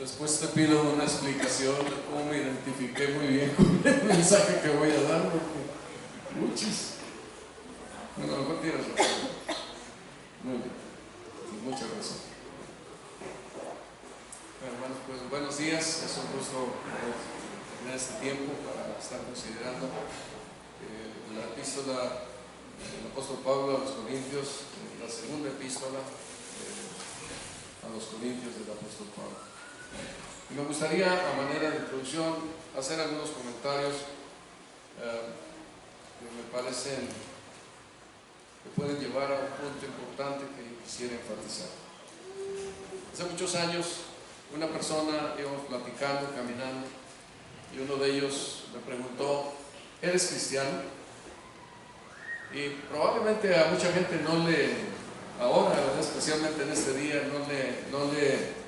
Después te pido una explicación de cómo me identifiqué muy bien con el mensaje que voy a dar, porque muchis. Bueno, a lo mejor tienes razón. Muy bien, muchas gracias. Hermanos, pues buenos días, es un gusto tener este tiempo para estar considerando la epístola del apóstol Pablo a los Corintios, la segunda epístola a los Corintios del apóstol Pablo. Y me gustaría, a manera de introducción, hacer algunos comentarios que me parecen que pueden llevar a un punto importante que quisiera enfatizar. Hace muchos años, una persona, íbamos platicando, caminando, y uno de ellos me preguntó: ¿eres cristiano? Y probablemente a mucha gente no le, ahora, especialmente en este día, no le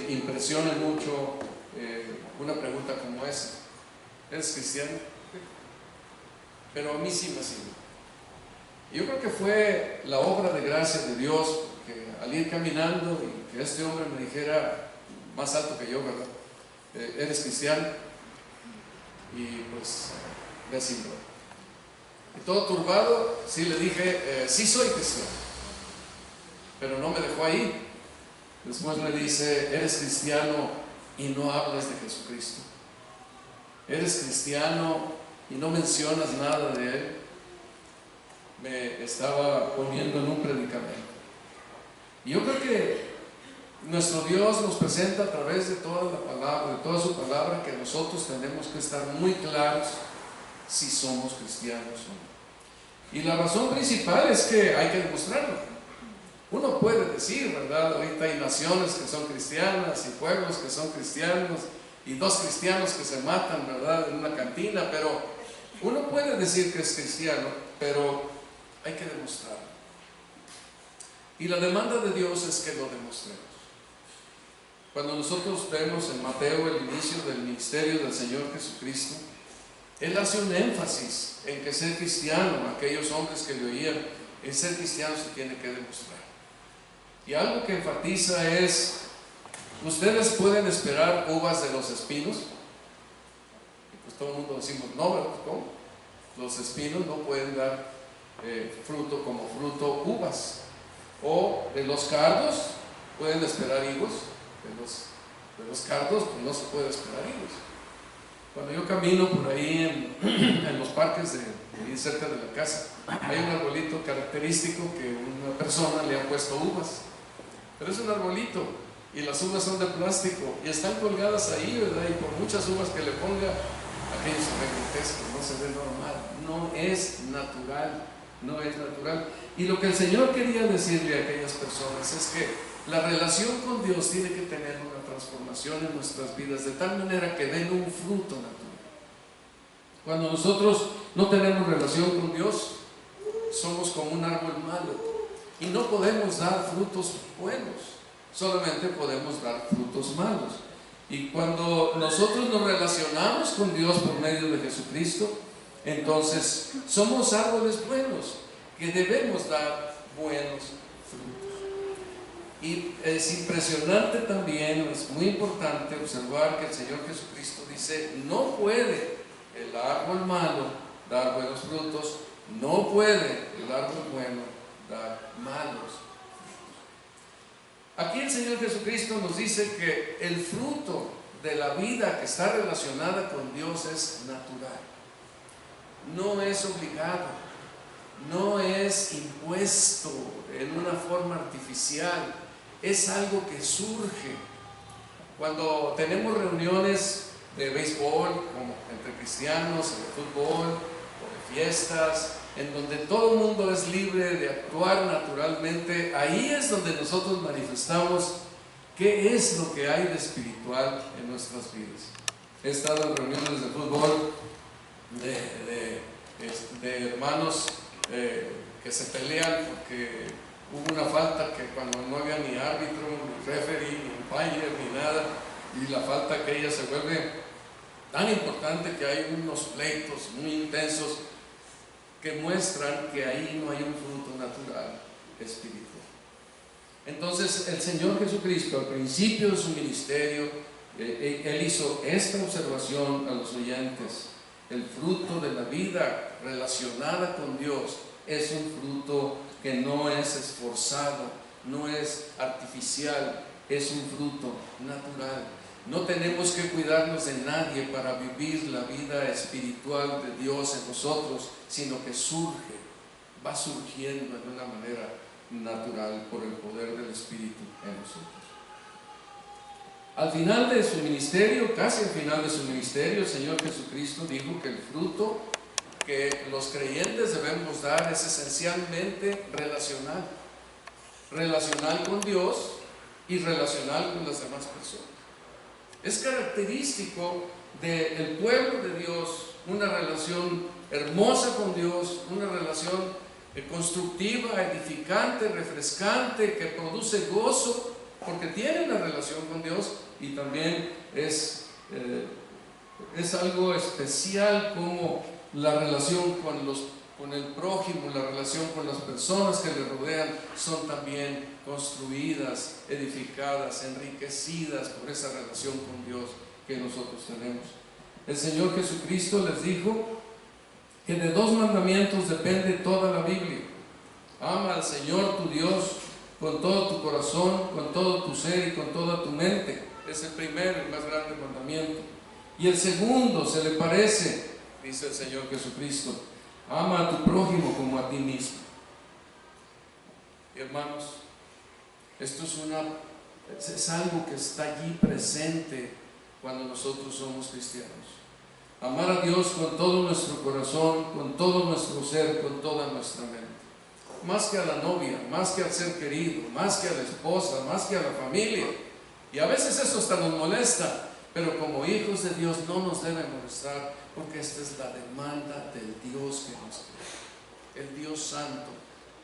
impresiona mucho una pregunta como esa. ¿Eres cristiano? Pero a mí sí me sirve. Yo creo que fue la obra de gracia de Dios, porque al ir caminando y que este hombre me dijera, más alto que yo, ¿verdad? ¿Eres cristiano? Y pues me sirvió. Y todo turbado, sí le dije, sí soy cristiano. Pero no me dejó ahí. Después me dice: ¿eres cristiano y no hablas de Jesucristo? ¿Eres cristiano y no mencionas nada de Él? Me estaba poniendo en un predicamento. Y yo creo que nuestro Dios nos presenta a través de toda la palabra, de toda su palabra, que nosotros tenemos que estar muy claros si somos cristianos o no. Y la razón principal es que hay que demostrarlo. Uno puede decir, ¿verdad? Ahorita hay naciones que son cristianas y pueblos que son cristianos y dos cristianos que se matan, ¿verdad?, en una cantina, pero uno puede decir que es cristiano, pero hay que demostrarlo. Y la demanda de Dios es que lo demostremos. Cuando nosotros vemos en Mateo el inicio del ministerio del Señor Jesucristo, Él hace un énfasis en que ser cristiano, aquellos hombres que le oían, el ser cristiano se tiene que demostrar. Y algo que enfatiza es: ustedes pueden esperar uvas de los espinos. Y pues todo el mundo decimos: no, ¿verdad? ¿Cómo? Los espinos no pueden dar fruto como fruto uvas. O de los cardos pueden esperar higos. De los cardos pues no se puede esperar higos. Cuando yo camino por ahí en los parques de ahí cerca de la casa, hay un arbolito característico que una persona le ha puesto uvas. Pero es un arbolito y las uvas son de plástico y están colgadas ahí, ¿verdad? Y por muchas uvas que le ponga, aquello se ve grotesco, no se ve normal, no es natural, no es natural. Y lo que el Señor quería decirle a aquellas personas es que la relación con Dios tiene que tener una transformación en nuestras vidas, de tal manera que den un fruto natural. Cuando nosotros no tenemos relación con Dios, somos como un árbol malo y no podemos dar frutos buenos, solamente podemos dar frutos malos. Y cuando nosotros nos relacionamos con Dios por medio de Jesucristo, entonces somos árboles buenos que debemos dar buenos frutos. Y es impresionante también, es muy importante observar que el Señor Jesucristo dice: no puede el árbol malo dar buenos frutos, no puede el árbol bueno dar malos frutos. Aquí el Señor Jesucristo nos dice que el fruto de la vida que está relacionada con Dios es natural, no es obligado, no es impuesto en una forma artificial, es algo que surge. Cuando tenemos reuniones de béisbol, como entre cristianos, de fútbol o de fiestas, en donde todo el mundo es libre de actuar naturalmente, ahí es donde nosotros manifestamos qué es lo que hay de espiritual en nuestras vidas. He estado en reuniones de fútbol de hermanos que se pelean porque hubo una falta, que cuando no había ni árbitro, ni referee, ni umpire, ni nada, y la falta aquella se vuelve tan importante que hay unos pleitos muy intensos que muestran que ahí no hay un fruto natural espiritual. Entonces el Señor Jesucristo, al principio de su ministerio, Él hizo esta observación a los oyentes: el fruto de la vida relacionada con Dios es un fruto que no es esforzado, no es artificial, es un fruto natural. No tenemos que cuidarnos de nadie para vivir la vida espiritual de Dios en nosotros, sino que surge, va surgiendo de una manera natural por el poder del Espíritu en nosotros. Al final de su ministerio, casi al final de su ministerio, el Señor Jesucristo dijo que el fruto que los creyentes debemos dar es esencialmente relacional. Relacional con Dios y relacional con las demás personas. Es característico del pueblo de Dios una relación hermosa con Dios, una relación constructiva, edificante, refrescante, que produce gozo, porque tiene una relación con Dios. Y también es algo especial como la relación con el prójimo, la relación con las personas que le rodean, son también construidas, edificadas, enriquecidas por esa relación con Dios que nosotros tenemos. El Señor Jesucristo les dijo que de 2 mandamientos depende toda la Biblia: ama al Señor tu Dios con todo tu corazón, con todo tu ser y con toda tu mente. Es el primero y más grande mandamiento. Y el segundo se le parece, dice el Señor Jesucristo: ama a tu prójimo como a ti mismo. Y hermanos, esto es algo que está allí presente cuando nosotros somos cristianos. Amar a Dios con todo nuestro corazón, con todo nuestro ser, con toda nuestra mente. Más que a la novia, más que al ser querido, más que a la esposa, más que a la familia. Y a veces eso hasta nos molesta, pero como hijos de Dios no nos debe molestar, porque esta es la demanda del Dios que nos creó, el Dios Santo,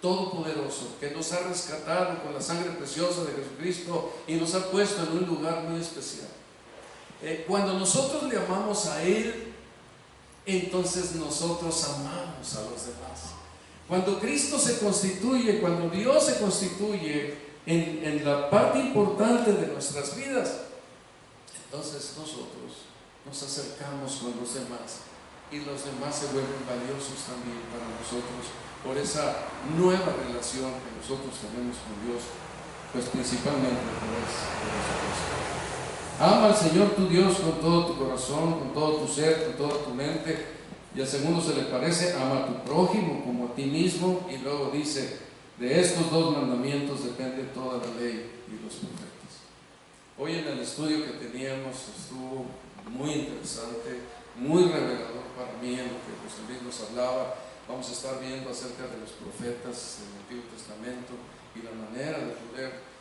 Todopoderoso, que nos ha rescatado con la sangre preciosa de Jesucristo y nos ha puesto en un lugar muy especial. Cuando nosotros le amamos a Él, entonces nosotros amamos a los demás. Cuando Cristo se constituye, cuando Dios se constituye en la parte importante de nuestras vidas, entonces nosotros nos acercamos con los demás y los demás se vuelven valiosos también para nosotros por esa nueva relación que nosotros tenemos con Dios, pues principalmente por Jesucristo. Ama al Señor tu Dios con todo tu corazón, con todo tu ser, con toda tu mente. Y al segundo se le parece: ama a tu prójimo como a ti mismo. Y luego dice: de estos 2 mandamientos depende toda la ley y los profetas. Hoy en el estudio que teníamos estuvo muy interesante, muy revelador para mí en lo que José Luis nos hablaba. Vamos a estar viendo acerca de los profetas del Antiguo Testamento y la manera de poder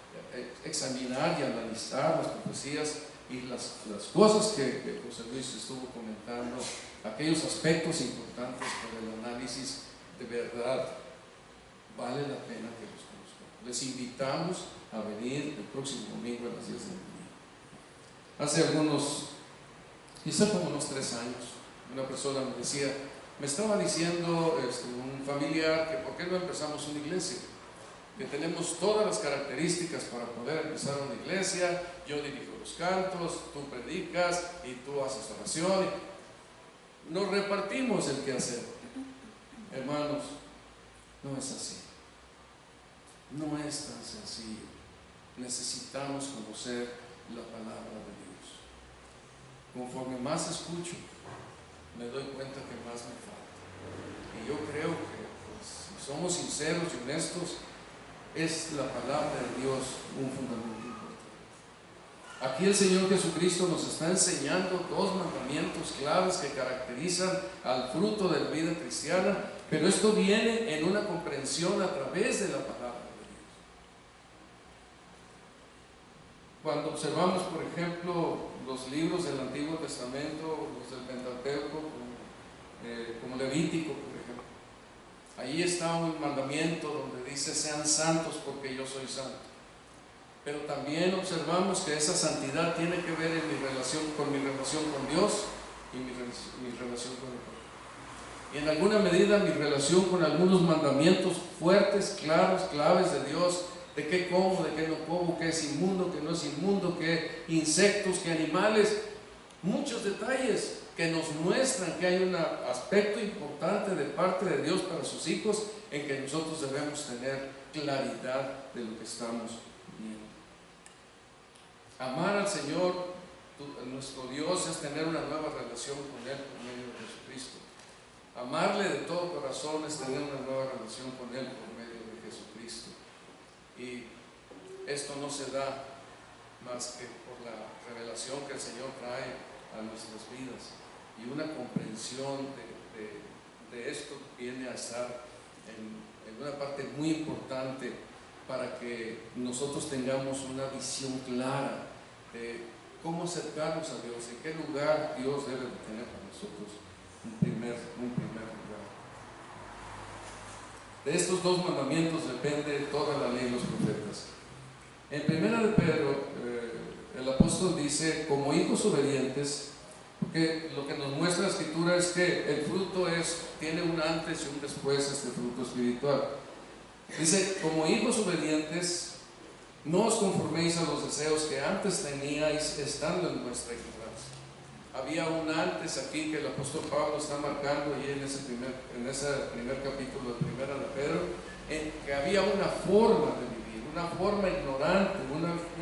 examinar y analizar las profecías y las cosas que José Luis estuvo comentando, aquellos aspectos importantes para el análisis. De verdad vale la pena que los conozcan. Les invitamos a venir el próximo domingo a las 10 de la mañana. Hace quizá como unos 3 años, una persona me estaba diciendo un familiar, que por qué no empezamos una iglesia, que tenemos todas las características para poder empezar una iglesia. Yo dirijo los cantos, tú predicas y tú haces oración. Nos repartimos el quehacer. Hermanos, no es así. No es tan sencillo. Necesitamos conocer la palabra de Dios. Conforme más escucho, me doy cuenta que más me falta. Y yo creo que, pues, si somos sinceros y honestos, es la palabra de Dios un fundamento importante. Aquí el Señor Jesucristo nos está enseñando 2 mandamientos claves que caracterizan al fruto de la vida cristiana, pero esto viene en una comprensión a través de la palabra de Dios. Cuando observamos, por ejemplo, los libros del Antiguo Testamento, los del Pentateuco, como Levítico, por ejemplo, ahí está un mandamiento donde dice: sean santos porque yo soy santo. Pero también observamos que esa santidad tiene que ver en mi relación con Dios y mi relación con el prójimo. Y en alguna medida mi relación con algunos mandamientos fuertes, claros, claves de Dios de qué como, de qué no como, qué es inmundo, qué no es inmundo, qué insectos, qué animales, muchos detalles que nos muestran que hay un aspecto importante de parte de Dios para sus hijos en que nosotros debemos tener claridad de lo que estamos viendo. Amar al Señor, nuestro Dios, es tener una nueva relación con Él por medio de Jesucristo. Amarle de todo corazón es tener una nueva relación con Él por medio de Jesucristo. Y esto no se da más que por la revelación que el Señor trae a nuestras vidas. Y una comprensión de esto viene a estar en una parte muy importante para que nosotros tengamos una visión clara de cómo acercarnos a Dios, en qué lugar Dios debe de tener para nosotros un primer lugar. De estos dos mandamientos depende toda la ley y los profetas. En primera de Pedro, el apóstol dice, como hijos obedientes, porque lo que nos muestra la Escritura es que el fruto tiene un antes y un después, este fruto espiritual. Dice, como hijos obedientes, no os conforméis a los deseos que antes teníais estando en vuestra ignorancia. Había un antes aquí que el apóstol Pablo está marcando ahí en ese primer capítulo de primera de Pedro, en que había una forma de vivir, una forma ignorante,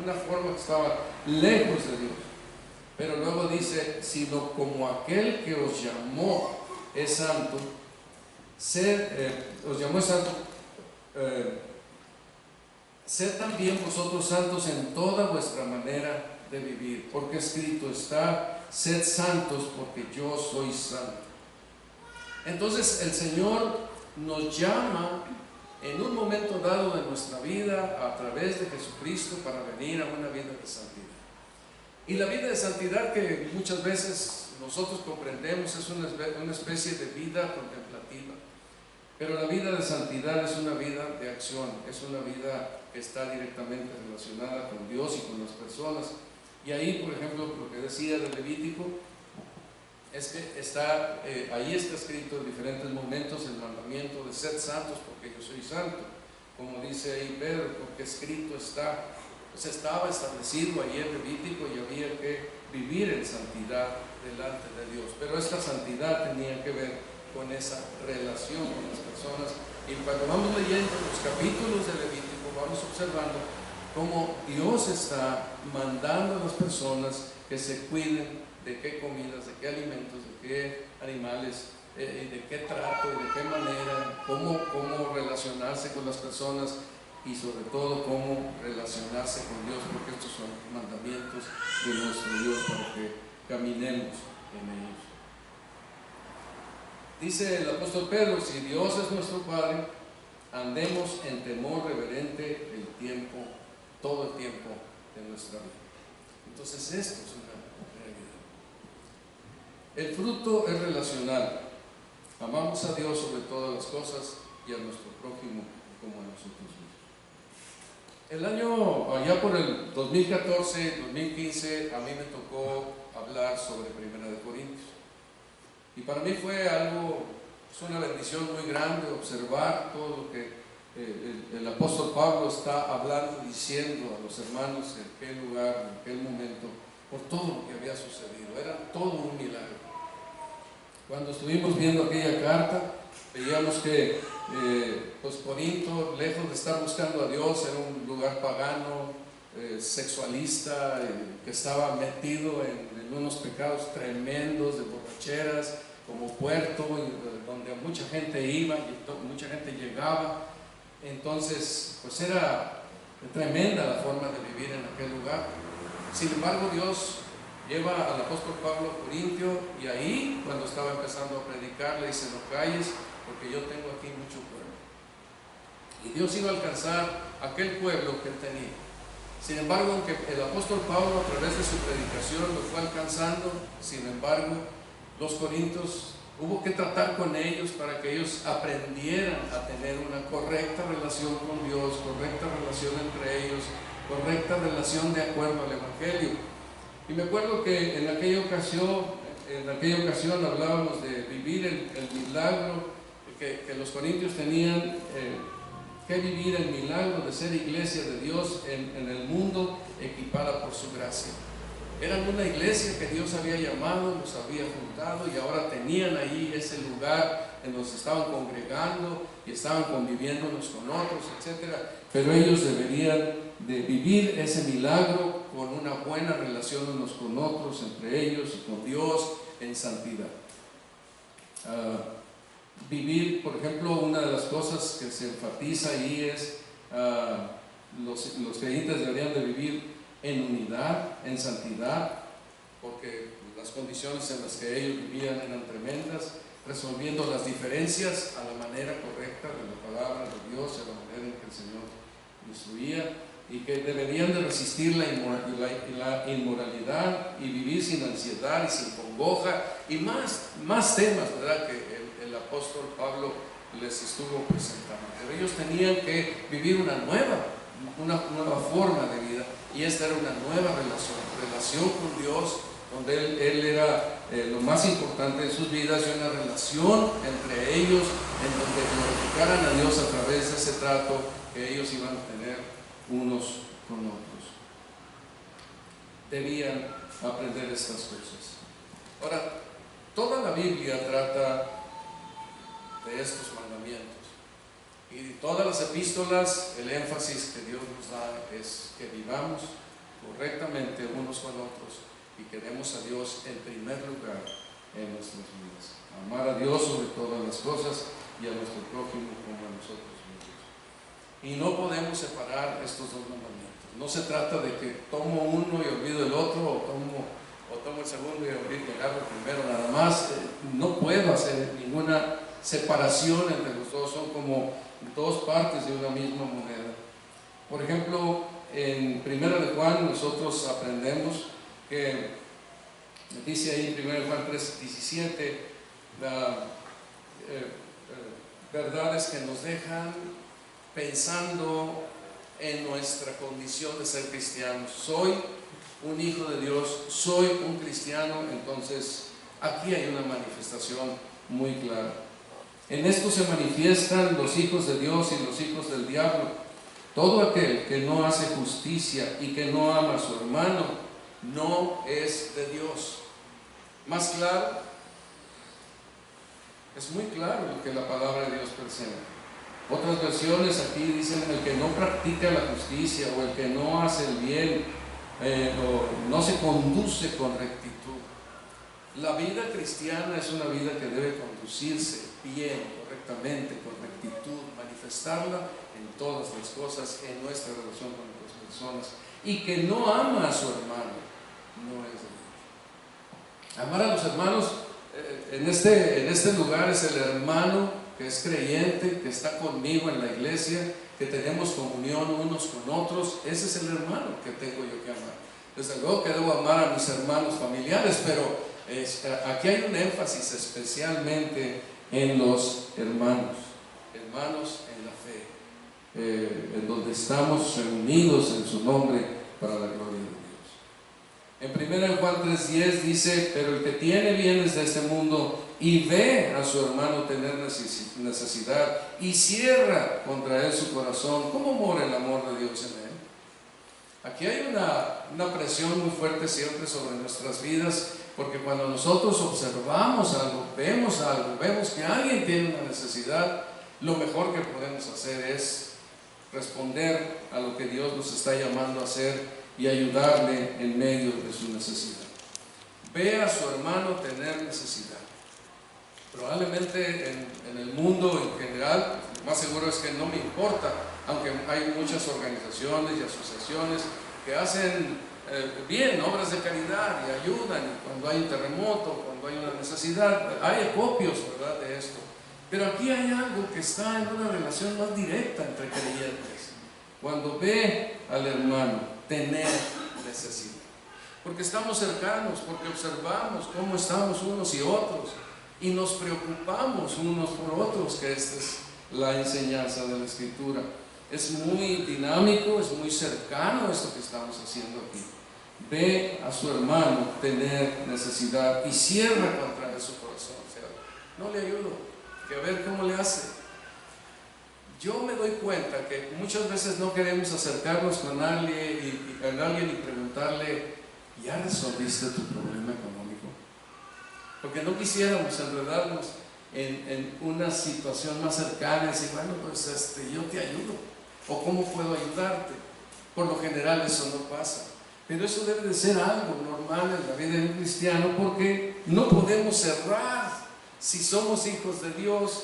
una forma que estaba lejos de Dios. Pero luego dice, sino como aquel que os llamó es santo, sed también vosotros santos en toda vuestra manera de vivir, porque escrito está, sed santos porque yo soy santo. Entonces el Señor nos llama en un momento dado de nuestra vida a través de Jesucristo para venir a una vida de santidad. Y la vida de santidad que muchas veces nosotros comprendemos es una especie de vida contemplativa. Pero la vida de santidad es una vida de acción, es una vida que está directamente relacionada con Dios y con las personas. Y ahí, por ejemplo, lo que decía de Levítico, es que ahí está escrito en diferentes momentos el mandamiento de ser santos porque yo soy santo. Como dice ahí Pedro, porque escrito está. Pues estaba establecido ahí en Levítico y había que vivir en santidad delante de Dios. Pero esta santidad tenía que ver con esa relación con las personas. Y cuando vamos leyendo los capítulos de Levítico, vamos observando cómo Dios está mandando a las personas que se cuiden de qué comidas, de qué alimentos, de qué animales, de qué trato y de qué manera, cómo relacionarse con las personas y sobre todo cómo relacionarse con Dios, porque estos son mandamientos de nuestro Dios para que caminemos en ellos. Dice el apóstol Pedro, si Dios es nuestro Padre, andemos en temor reverente todo el tiempo de nuestra vida. Entonces esto es una realidad. El fruto es relacional. Amamos a Dios sobre todas las cosas y a nuestro prójimo como a nosotros mismos. El año, allá por el 2014, 2015, a mí me tocó hablar sobre Primera de Corintios. Y para mí fue una bendición muy grande observar todo lo que el apóstol Pablo está hablando, diciendo a los hermanos en aquel lugar, en aquel momento, por todo lo que había sucedido. Era todo un milagro. Cuando estuvimos viendo aquella carta, veíamos que pues Corinto, lejos de estar buscando a Dios, era un lugar pagano, sexualista, que estaba metido en unos pecados tremendos de borracheras, como puerto, donde mucha gente iba y mucha gente llegaba. Entonces, pues era tremenda la forma de vivir en aquel lugar. Sin embargo, Dios lleva al apóstol Pablo a Corintio, y ahí, cuando estaba empezando a predicar, le dice: no calles, porque yo tengo aquí mucho pueblo. Y Dios iba a alcanzar aquel pueblo que él tenía. Sin embargo, aunque el apóstol Pablo, a través de su predicación, lo fue alcanzando, sin embargo, los corintios, hubo que tratar con ellos para que ellos aprendieran a tener una correcta relación con Dios, correcta relación entre ellos, correcta relación de acuerdo al Evangelio. Y me acuerdo que en aquella ocasión hablábamos de vivir el milagro que los corintios tenían que vivir el milagro de ser iglesia de Dios en el mundo, equipada por su gracia. Eran una iglesia que Dios había llamado, los había juntado, y ahora tenían ahí ese lugar en donde se estaban congregando y estaban conviviendo unos con otros, etc. Pero ellos deberían de vivir ese milagro con una buena relación unos con otros, entre ellos y con Dios, en santidad. Vivir, por ejemplo, una de las cosas que se enfatiza ahí es los creyentes deberían de vivir en unidad, en santidad, porque las condiciones en las que ellos vivían eran tremendas, resolviendo las diferencias a la manera correcta de la palabra de Dios, a la manera en que el Señor instruía, y que deberían de resistir la inmoralidad y vivir sin ansiedad y sin congoja, y más temas, ¿verdad?, que el apóstol Pablo les estuvo presentando. Pero ellos tenían que vivir una nueva forma de vida, y esta era una nueva relación con Dios, donde él era lo más importante de sus vidas, y una relación entre ellos en donde glorificaran a Dios a través de ese trato que ellos iban a tener unos con otros. Debían aprender estas cosas. Ahora, toda la Biblia trata de estos mandamientos, y todas las epístolas, el énfasis que Dios nos da es que vivamos correctamente unos con otros y que demos a Dios en primer lugar en nuestras vidas. Amar a Dios sobre todas las cosas y a nuestro prójimo como a nosotros mismos. Y no podemos separar estos dos mandamientos. No se trata de que tomo uno y olvido el otro, o tomo el segundo y olvido el primero, nada más. No puedo hacer ninguna separación entre los dos, son como dos partes de una misma moneda. Por ejemplo, en 1 de Juan nosotros aprendemos que dice ahí en 1 de Juan 3:17 verdades que nos dejan pensando en nuestra condición de ser cristianos. Soy un hijo de Dios, soy un cristiano. Entonces aquí hay una manifestación muy clara. En esto se manifiestan los hijos de Dios y los hijos del diablo. Todo aquel que no hace justicia y que no ama a su hermano no es de Dios. Más claro, es muy claro lo que la palabra de Dios presenta. Otras versiones aquí dicen: el que no practica la justicia, o el que no hace el bien, o no se conduce con rectitud. La vida cristiana es una vida que debe conducirse bien, correctamente, con rectitud, manifestarla en todas las cosas, en nuestra relación con otras personas. Y que no ama a su hermano no es de Dios. Amar a los hermanos en este lugar es el hermano que es creyente, que está conmigo en la iglesia, que tenemos comunión unos con otros. Ese es el hermano que tengo yo que amar. Desde luego que debo amar a mis hermanos familiares, pero aquí hay un énfasis especialmente en los hermanos en la fe, en donde estamos reunidos en su nombre para la gloria de Dios. En 1 Juan 3:10 dice: pero el que tiene bienes de este mundo y ve a su hermano tener necesidad y cierra contra él su corazón, ¿cómo mora el amor de Dios en él? Aquí hay una presión muy fuerte siempre sobre nuestras vidas, porque cuando nosotros observamos algo, vemos que alguien tiene una necesidad, lo mejor que podemos hacer es responder a lo que Dios nos está llamando a hacer y ayudarle en medio de su necesidad. Ve a su hermano tener necesidad. Probablemente en el mundo en general, lo más seguro es que no me importa, aunque hay muchas organizaciones y asociaciones que hacen bien obras de caridad y ayudan cuando hay un terremoto, cuando hay una necesidad. Hay acopios, ¿verdad?, de esto. Pero aquí hay algo que está en una relación más directa entre creyentes. Cuando ve al hermano tener necesidad, porque estamos cercanos, porque observamos cómo estamos unos y otros, y nos preocupamos unos por otros, que esta es la enseñanza de la Escritura. Es muy dinámico, es muy cercano esto que estamos haciendo aquí. Ve a su hermano tener necesidad y cierra contra él su corazón. O sea, no le ayudo, que a ver cómo le hace. yo me doy cuenta que muchas veces no queremos acercarnos con alguien y preguntarle, ¿ya resolviste tu problema económico? Porque no quisiéramos enredarnos en una situación más cercana y decir, bueno, pues yo te ayudo, o ¿cómo puedo ayudarte? Por lo general eso no pasa, pero eso debe de ser algo normal en la vida de un cristiano, porque no podemos cerrar. Si somos hijos de Dios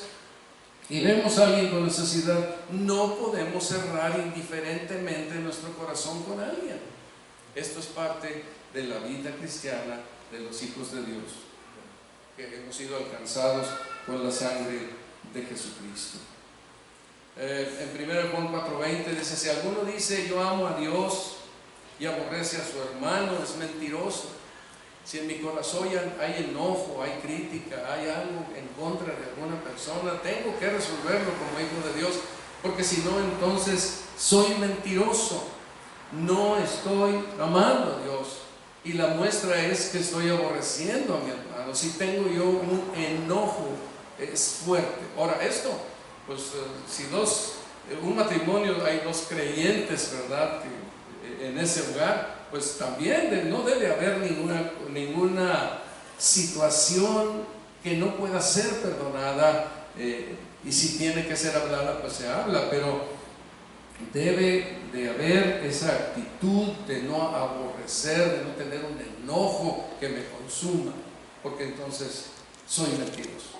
y vemos a alguien con necesidad, no podemos cerrar indiferentemente nuestro corazón con alguien. Esto es parte de la vida cristiana de los hijos de Dios, que hemos sido alcanzados con la sangre de Jesucristo. En 1 Juan 4:20 dice, si alguno dice yo amo a Dios y aborrece a su hermano, es mentiroso. Si en mi corazón hay enojo, hay crítica, hay algo en contra de alguna persona, tengo que resolverlo como hijo de Dios, porque si no, entonces soy mentiroso, no estoy amando a Dios, y la muestra es que estoy aborreciendo a mi hermano. Si tengo yo un enojo, es fuerte. Ahora esto, pues si un matrimonio hay dos creyentes, ¿verdad?, que en ese hogar, pues también no debe haber ninguna situación que no pueda ser perdonada, y si tiene que ser hablada, pues se habla, pero debe de haber esa actitud de no aborrecer, de no tener un enojo que me consuma, porque entonces soy mentiroso.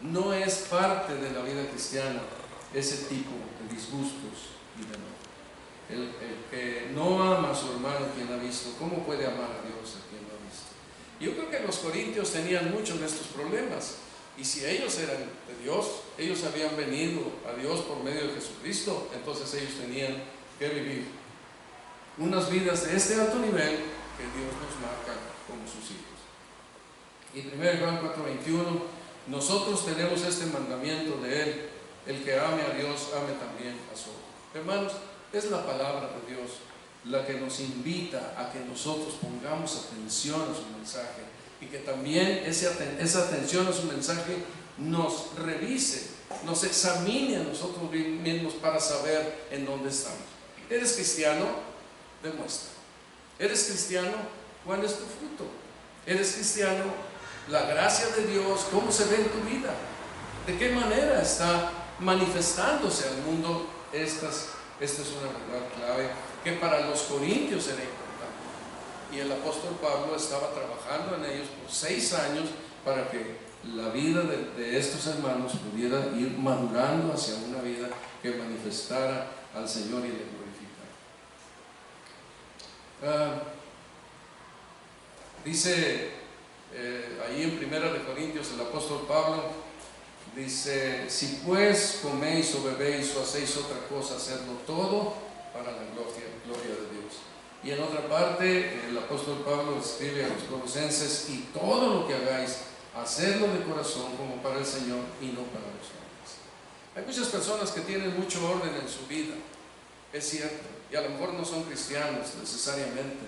No es parte de la vida cristiana ese tipo de disgustos y de enojo. El que no ama a su hermano quien ha visto, ¿cómo puede amar a Dios a quien no ha visto? Yo creo que los corintios tenían muchos de estos problemas, y si ellos eran de Dios, ellos habían venido a Dios por medio de Jesucristo, entonces ellos tenían que vivir unas vidas de este alto nivel que Dios nos marca como sus hijos. Y 1 Juan 4:21, nosotros tenemos este mandamiento de Él, el que ame a Dios, ame también a su hermano. Hermanos, es la palabra de Dios la que nos invita a que nosotros pongamos atención a su mensaje, y que también esa atención a su mensaje nos revise, nos examine a nosotros mismos para saber en dónde estamos. ¿Eres cristiano? Demuestra. ¿Eres cristiano? ¿Cuál es tu fruto? ¿Eres cristiano? La gracia de Dios, ¿cómo se ve en tu vida? ¿De qué manera está manifestándose al mundo? Esta es una verdad clave que para los corintios era importante, y el apóstol Pablo estaba trabajando en ellos por 6 años para que la vida de estos hermanos pudiera ir madurando hacia una vida que manifestara al Señor y le glorificara. Dice ahí en 1 Corintios el apóstol Pablo, dice, si pues coméis o bebéis o hacéis otra cosa, hacedlo todo para la gloria de Dios. Y en otra parte el apóstol Pablo escribe a los colosenses, y todo lo que hagáis, hacedlo de corazón como para el Señor y no para los hombres. Hay muchas personas que tienen mucho orden en su vida, es cierto, y a lo mejor no son cristianos necesariamente,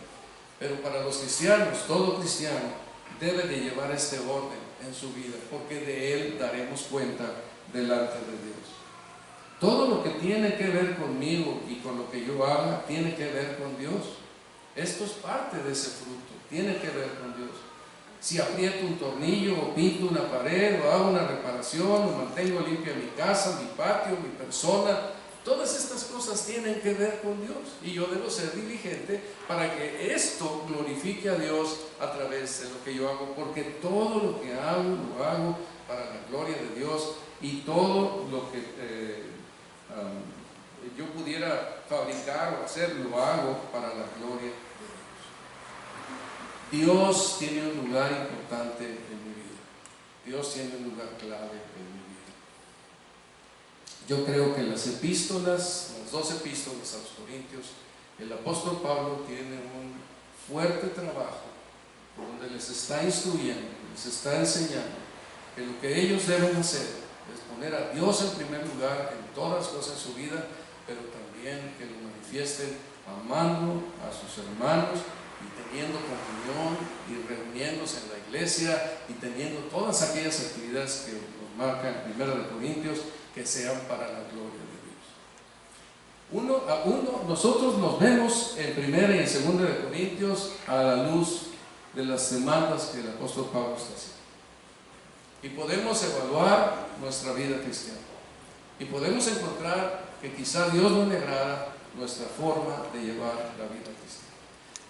pero para los cristianos, todo cristiano debe de llevar este orden en su vida, porque de él daremos cuenta delante de Dios. Todo lo que tiene que ver conmigo y con lo que yo haga, tiene que ver con Dios. Esto es parte de ese fruto, tiene que ver con Dios. Si aprieto un tornillo, o pinto una pared, o hago una reparación, o mantengo limpia mi casa, mi patio, mi persona, todas estas cosas tienen que ver con Dios, y yo debo ser diligente para que esto glorifique a Dios a través de lo que yo hago, porque todo lo que hago, lo hago para la gloria de Dios, y todo lo que yo pudiera fabricar o hacer, lo hago para la gloria de Dios. Dios tiene un lugar importante en mi vida. Dios tiene un lugar clave en mi vida. Yo creo que las epístolas, las 2 epístolas a los Corintios, el apóstol Pablo tiene un fuerte trabajo donde les está instruyendo, les está enseñando que lo que ellos deben hacer es poner a Dios en primer lugar en todas las cosas en su vida, pero también que lo manifiesten amando a sus hermanos y teniendo comunión y reuniéndose en la iglesia y teniendo todas aquellas actividades que nos marcan en 1 Corintios, que sean para la gloria de Dios. Nosotros nos vemos en primera y en segunda de Corintios a la luz de las demandas que el apóstol Pablo está haciendo. Y podemos evaluar nuestra vida cristiana. Y podemos encontrar que quizá a Dios no le agrada nuestra forma de llevar la vida cristiana.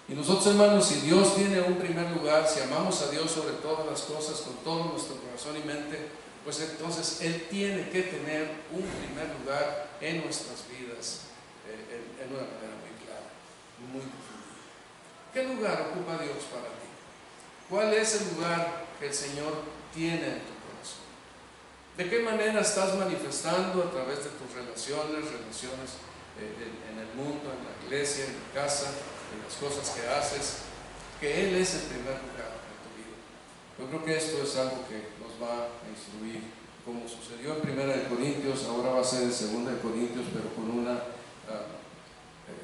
Y nosotros, hermanos, si Dios tiene un primer lugar, si amamos a Dios sobre todas las cosas, con todo nuestro corazón y mente, pues entonces Él tiene que tener un primer lugar en nuestras vidas, en una manera muy clara, muy profunda. ¿Qué lugar ocupa Dios para ti? ¿Cuál es el lugar que el Señor tiene en tu corazón? ¿De qué manera estás manifestando a través de tus relaciones en el mundo, en la iglesia, en la casa, en las cosas que haces, que Él es el primer lugar en tu vida? Yo creo que esto es algo que nos va a instruir, como sucedió en 1 Corintios, ahora va a ser en 2 Corintios, pero con una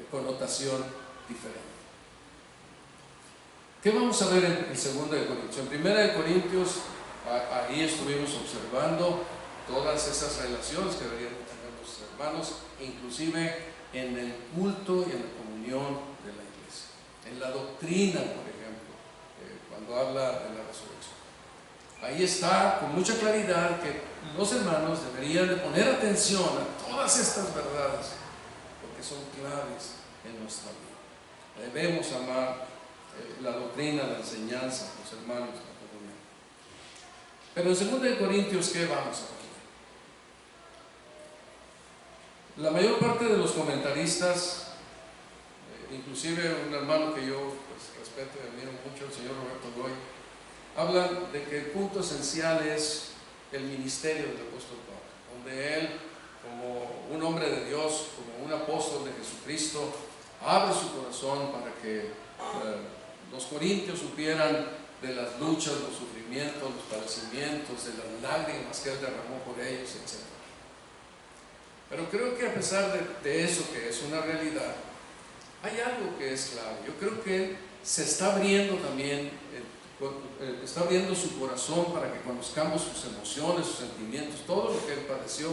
connotación diferente. ¿Qué vamos a ver en 2 Corintios? En 1 Corintios, ahí estuvimos observando todas esas relaciones que deberían tener los hermanos, inclusive en el culto y en la comunión de la iglesia, en la doctrina, por ejemplo, cuando habla de la resurrección. Ahí está con mucha claridad que los hermanos deberían de poner atención a todas estas verdades, porque son claves en nuestra vida. Debemos amar la doctrina, la enseñanza, los hermanos, la comunión. Pero en 2 Corintios, ¿qué vamos a ver? La mayor parte de los comentaristas, inclusive un hermano que yo respeto y admiro mucho, el señor Roberto Goy, hablan de que el punto esencial es el ministerio del apóstol Pablo, donde él, como un hombre de Dios, como un apóstol de Jesucristo, abre su corazón para que los corintios supieran de las luchas, los sufrimientos, los padecimientos, de las lágrimas que él derramó por ellos, etc. Pero creo que a pesar de eso, que es una realidad, hay algo que es clave. Yo creo que se está abriendo también, está abriendo su corazón para que conozcamos sus emociones, sus sentimientos, todo lo que él padeció,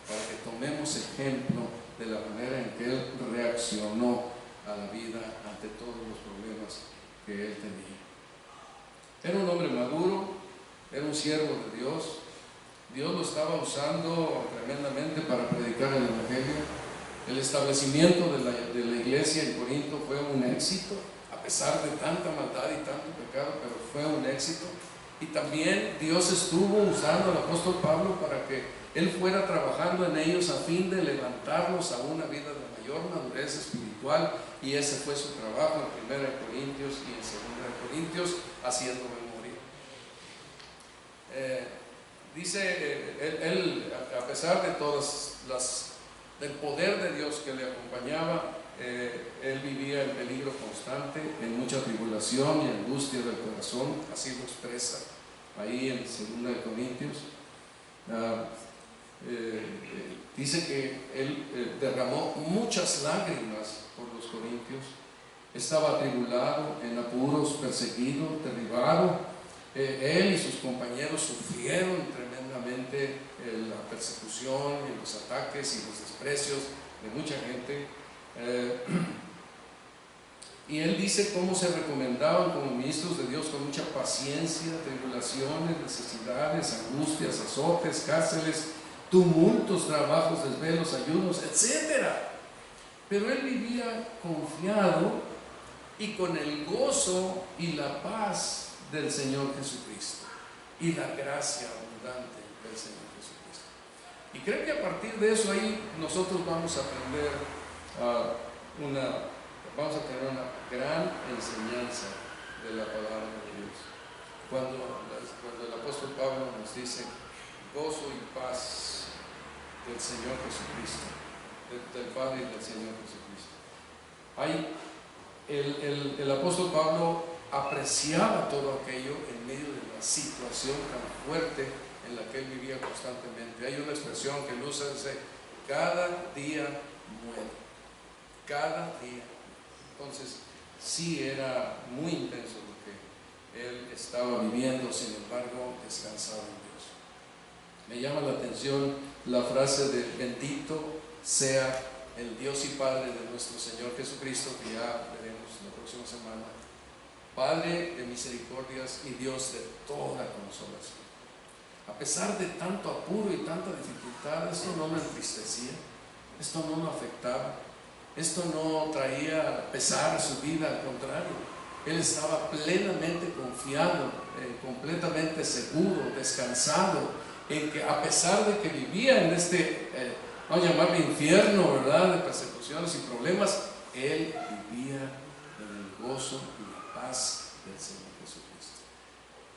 para que tomemos ejemplo de la manera en que él reaccionó a la vida ante todos los problemas que él tenía. Era un hombre maduro, era un siervo de Dios. Dios lo estaba usando tremendamente para predicar el Evangelio. El establecimiento de la iglesia en Corinto fue un éxito, a pesar de tanta maldad y tanto pecado, pero fue un éxito. Y también Dios estuvo usando al apóstol Pablo para que él fuera trabajando en ellos a fin de levantarlos a una vida de mayor madurez espiritual, y ese fue su trabajo en 1 Corintios y en 2 Corintios, haciendo memoria. Dice él, a pesar de todas del poder de Dios que le acompañaba, él vivía en peligro constante, en mucha tribulación y angustia del corazón, así lo expresa ahí en 2 Corintios. Dice que él derramó muchas lágrimas por los corintios, estaba atribulado, en apuros, perseguido, derribado. Él y sus compañeros sufrieron tremendamente la persecución y los ataques y los desprecios de mucha gente. Y él dice cómo se recomendaban como ministros de Dios con mucha paciencia, tribulaciones, necesidades, angustias, azotes, cárceles, tumultos, trabajos, desvelos, ayunos, etc. Pero él vivía confiado y con el gozo y la paz del Señor Jesucristo y la gracia abundante del Señor Jesucristo. Y creo que a partir de eso ahí nosotros vamos a aprender vamos a tener una gran enseñanza de la palabra de Dios. Cuando el apóstol Pablo nos dice gozo y paz del Señor Jesucristo, del Padre y del Señor Jesucristo. El apóstol Pablo apreciaba todo aquello en medio de la situación tan fuerte en la que él vivía constantemente. Hay una expresión que él usa, dice, cada día muere, cada día. Entonces, sí era muy intenso lo que él estaba viviendo, sin embargo, descansaba en Dios. Me llama la atención la frase de bendito sea el Dios y Padre de nuestro Señor Jesucristo, que ya veremos la próxima semana, Padre de misericordias y Dios de toda consolación. A pesar de tanto apuro y tanta dificultad, esto no lo entristecía, esto no lo afectaba, esto no traía pesar a su vida, al contrario, él estaba plenamente confiado, completamente seguro, descansado, en que a pesar de que vivía en este, vamos a llamarlo infierno, ¿verdad?, de persecuciones y problemas, él vivía en el gozo y la paz del Señor Jesucristo.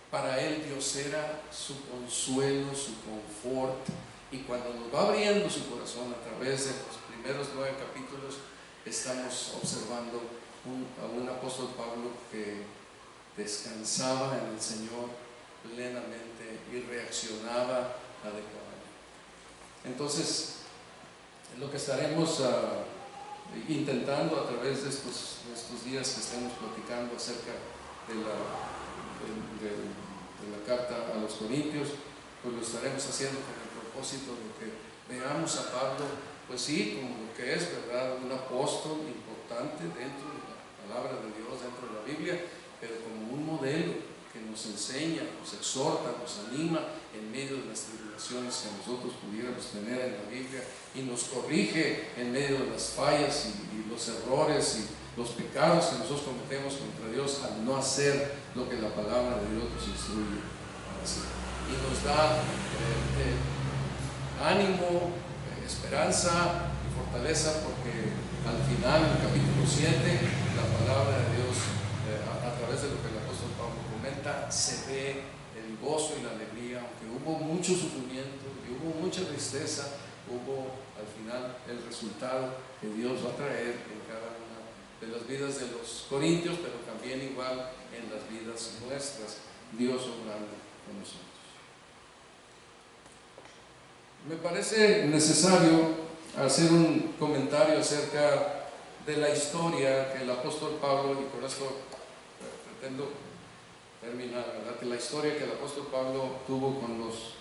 Para él Dios era su consuelo, su confort, y cuando nos va abriendo su corazón a través de los primeros 9 capítulos, estamos observando a un apóstol Pablo que descansaba en el Señor plenamente y reaccionaba adecuadamente. Entonces, lo que estaremos intentando a través de estos días que estemos platicando acerca de la carta a los Corintios, pues lo estaremos haciendo con el propósito de que veamos a Pablo, pues sí, como lo que es, ¿verdad?, un apóstol importante dentro de la palabra de Dios, dentro de la Biblia, pero como un modelo que nos enseña, nos exhorta, nos anima en medio de las tribulaciones que nosotros pudiéramos tener en la Biblia, y nos corrige en medio de las fallas y los errores y los pecados que nosotros cometemos contra Dios al no hacer lo que la palabra de Dios nos instruye a hacer. Y nos da ánimo, esperanza y fortaleza, porque al final, en el capítulo 7, la palabra de Dios, a través de lo que el apóstol Pablo comenta, se ve el gozo y la alegría. Aunque hubo mucho sufrimiento y hubo mucha tristeza, hubo al final el resultado que Dios va a traer en cada una de las vidas de los corintios, pero también igual en las vidas nuestras, Dios obrando con nosotros. Me parece necesario hacer un comentario acerca de la historia que el apóstol Pablo, y con esto pretendo terminar, ¿verdad?, que la historia que el apóstol Pablo tuvo con los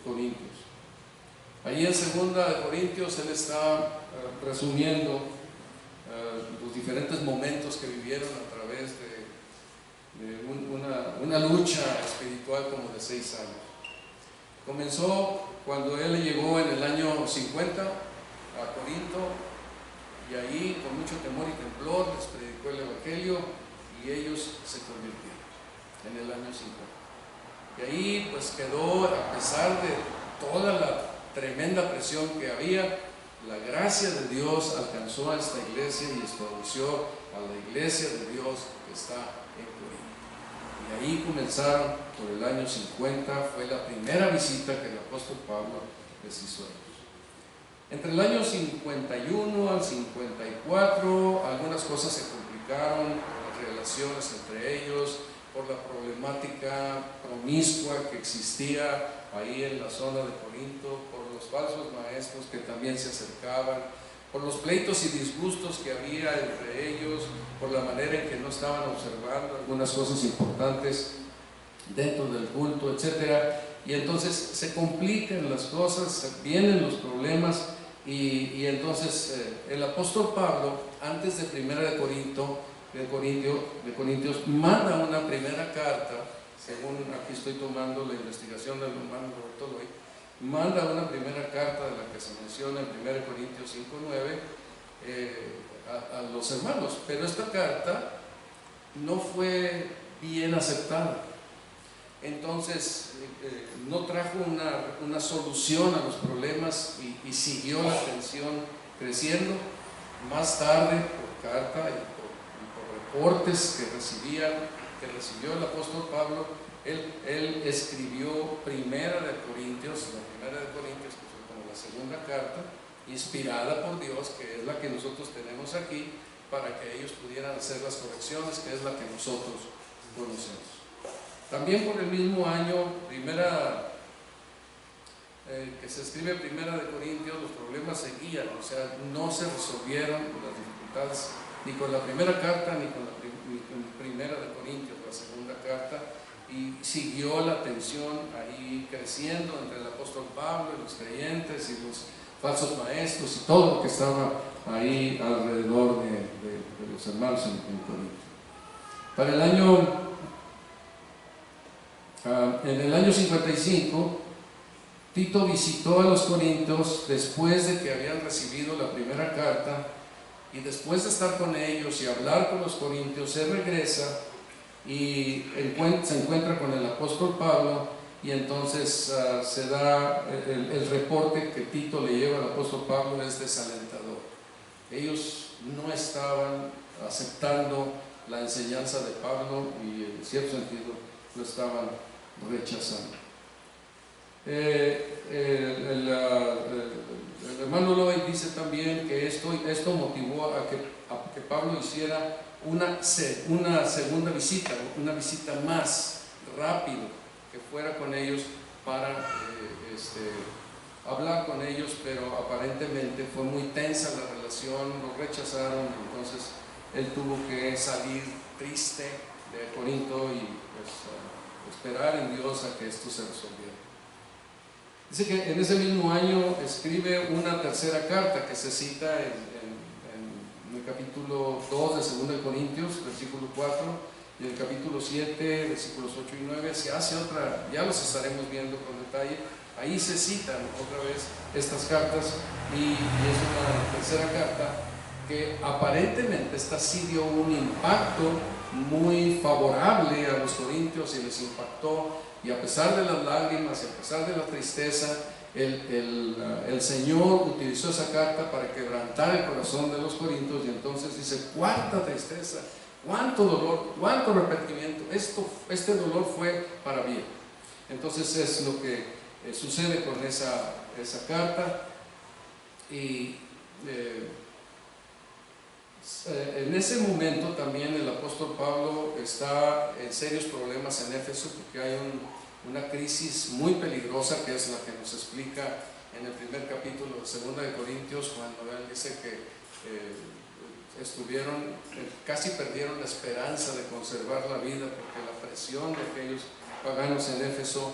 corintios. Allí en 2 de Corintios él está resumiendo los diferentes momentos que vivieron a través de una lucha espiritual como de 6 años. Comenzó cuando él llegó en el año 50 a Corinto, y ahí con mucho temor y temblor les predicó el Evangelio y ellos se convirtieron en el año 50. Y ahí pues quedó, a pesar de toda la tremenda presión que había, la gracia de Dios alcanzó a esta iglesia y estableció a la iglesia de Dios que está en Corinto. Y ahí comenzaron por el año 50, fue la primera visita que el apóstol Pablo les hizo a ellos. Entre el año 51 al 54, algunas cosas se complicaron, las relaciones entre ellos, por la problemática promiscua que existía ahí en la zona de Corinto, por los falsos maestros que también se acercaban, por los pleitos y disgustos que había entre ellos, por la manera en que no estaban observando algunas cosas importantes dentro del culto, etc. Y entonces se complican las cosas, vienen los problemas, y entonces el apóstol Pablo, antes de 1 de Corintios, manda una primera carta, según aquí estoy tomando la investigación del hermano Roberto Loy, manda una primera carta de la que se menciona en 1 Corintios 5:9 a los hermanos, pero esta carta no fue bien aceptada. Entonces no trajo una solución a los problemas, y siguió la tensión creciendo. Más tarde, por carta y por reportes que recibió el apóstol Pablo, él escribió Primera de Corintios, que fue como la segunda carta, inspirada por Dios, que es la que nosotros tenemos aquí, para que ellos pudieran hacer las correcciones, que es la que nosotros conocemos. También por el mismo año, que se escribe Primera de Corintios, los problemas seguían, o sea, no se resolvieron las dificultades ni con la primera carta ni con Primera de Corintios, la segunda carta, y siguió la tensión ahí creciendo entre el apóstol Pablo y los creyentes y los falsos maestros y todo lo que estaba ahí alrededor de los hermanos en Corinto. En el año 55, Tito visitó a los corintios después de que habían recibido la primera carta, y después de estar con ellos y hablar con los corintios, se regresa y se encuentra con el apóstol Pablo, y entonces se da el reporte que Tito le lleva al apóstol Pablo es desalentador. Ellos no estaban aceptando la enseñanza de Pablo y en cierto sentido lo estaban rechazando. El hermano Lloyd dice también que esto motivó a que Pablo hiciera una segunda visita, una visita más rápido, que fuera con ellos para hablar con ellos, pero aparentemente fue muy tensa la relación, lo rechazaron, entonces él tuvo que salir triste de Corinto y esperar en Dios a que esto se resolviera. Dice que en ese mismo año escribe una tercera carta que se cita en el capítulo 2 de 2 de Corintios, versículo 4, y en el capítulo 7, versículos 8 y 9, se hace otra, ya los estaremos viendo con detalle. Ahí se citan otra vez estas cartas, y es una tercera carta que aparentemente esta sí dio un impacto muy favorable a los corintios y les impactó, y a pesar de las lágrimas y a pesar de la tristeza, el Señor utilizó esa carta para quebrantar el corazón de los corintios, y entonces dice: cuánta tristeza, cuánto dolor, cuánto arrepentimiento, este dolor fue para bien. Entonces es lo que sucede con esa carta, y en ese momento también el apóstol Pablo está en serios problemas en Éfeso, porque hay una crisis muy peligrosa, que es la que nos explica en el primer capítulo de 2 de Corintios, cuando él dice que casi perdieron la esperanza de conservar la vida, porque la presión de aquellos paganos en Éfeso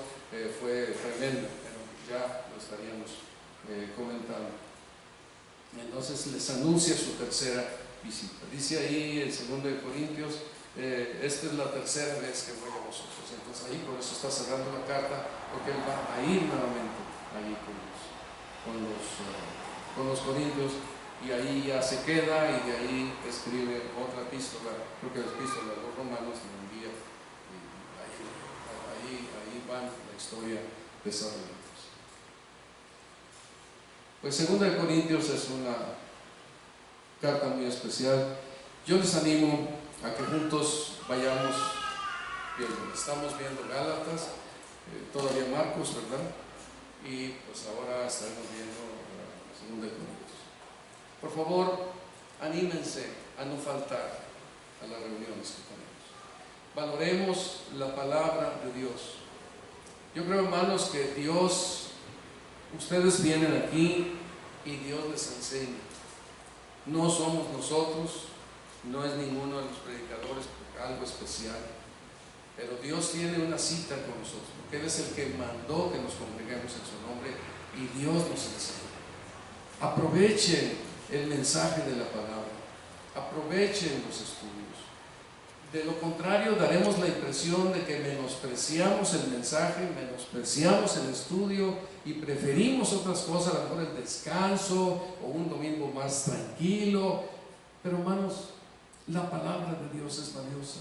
fue tremenda, pero ya lo estaríamos comentando. Entonces les anuncia su tercera visita. Dice ahí en 2 de Corintios: esta es la tercera vez que voy a vosotros. Entonces ahí por eso está cerrando la carta, porque él va a ir nuevamente ahí con los corintios, y ahí ya se queda, y de ahí escribe otra epístola, creo que la epístola de los romanos, le envía, y ahí va la historia desarrollándose. Pues 2 de Corintios es una carta muy especial. Yo les animo a que juntos vayamos viendo. Estamos viendo Gálatas, todavía Marcos, ¿verdad? Y pues ahora estaremos viendo 2 de Corintios. Por favor, anímense a no faltar a las reuniones que tenemos. Valoremos la palabra de Dios. Yo creo, hermanos, que ustedes vienen aquí y Dios les enseña. No somos nosotros, no es ninguno de los predicadores algo especial, pero Dios tiene una cita con nosotros, porque Él es el que mandó que nos congreguemos en su nombre, y Dios nos enseña. Aprovechen el mensaje de la palabra, aprovechen los estudios. De lo contrario, daremos la impresión de que menospreciamos el mensaje, menospreciamos el estudio y preferimos otras cosas, a lo mejor el descanso o un domingo más tranquilo. Pero hermanos, la palabra de Dios es valiosa.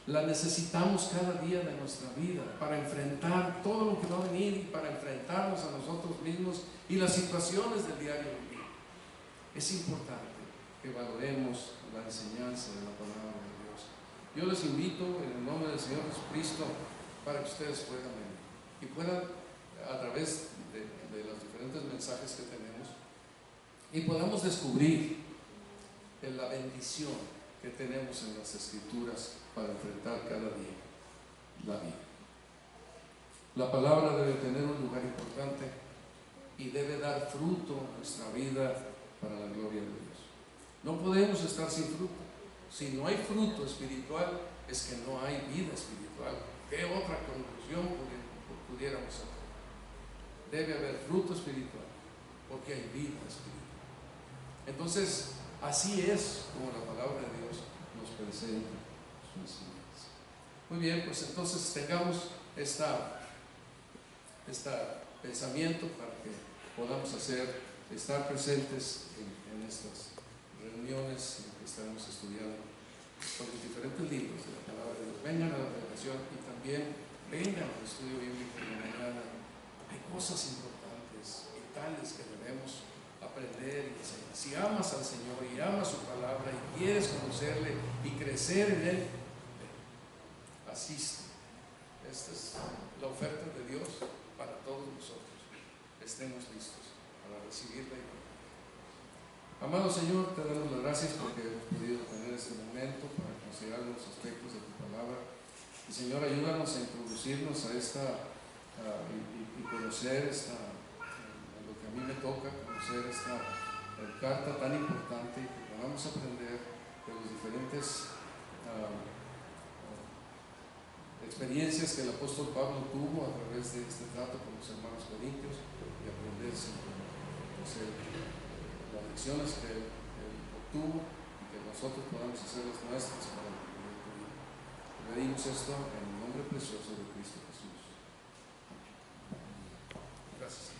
La necesitamos cada día de nuestra vida para enfrentar todo lo que va a venir, y para enfrentarnos a nosotros mismos y las situaciones del diario vivir. Es importante que valoremos la enseñanza de la palabra de Dios. Yo les invito en el nombre del Señor Jesucristo para que ustedes puedan venir y puedan, a través de los diferentes mensajes que tenemos, y podamos descubrir la bendición que tenemos en las Escrituras para enfrentar cada día la vida. La palabra debe tener un lugar importante y debe dar fruto en nuestra vida para la gloria de Dios. No podemos estar sin fruto. Si no hay fruto espiritual, es que no hay vida espiritual. ¿Qué otra conclusión pudiéramos sacar? Debe haber fruto espiritual, porque hay vida espiritual. Entonces, así es como la palabra de Dios nos presenta su enseñanza. Muy bien, pues entonces tengamos este pensamiento para que podamos estar presentes en estas reuniones en que estamos estudiando sobre los diferentes libros de la palabra de Dios. Vengan a la predicación y también vengan al estudio bíblico de la mañana. Hay cosas importantes, vitales que debemos aprender y enseñar. Si amas al Señor y amas su palabra y quieres conocerle y crecer en él, asiste. Esta es la oferta de Dios para todos nosotros. Estemos listos para recibirla. Amado Señor, te damos las gracias porque hemos podido tener este momento para considerar los aspectos de tu palabra. Y Señor, ayúdanos a introducirnos a y conocer en lo que a mí me toca, conocer esta carta tan importante, y que podamos aprender de las diferentes experiencias que el apóstol Pablo tuvo a través de este trato con los hermanos corintios, y aprender las lecciones que él obtuvo, y que nosotros podamos hacer las nuestras para el proyecto de vida. Pedimos esto en el nombre precioso de Cristo Jesús. Gracias.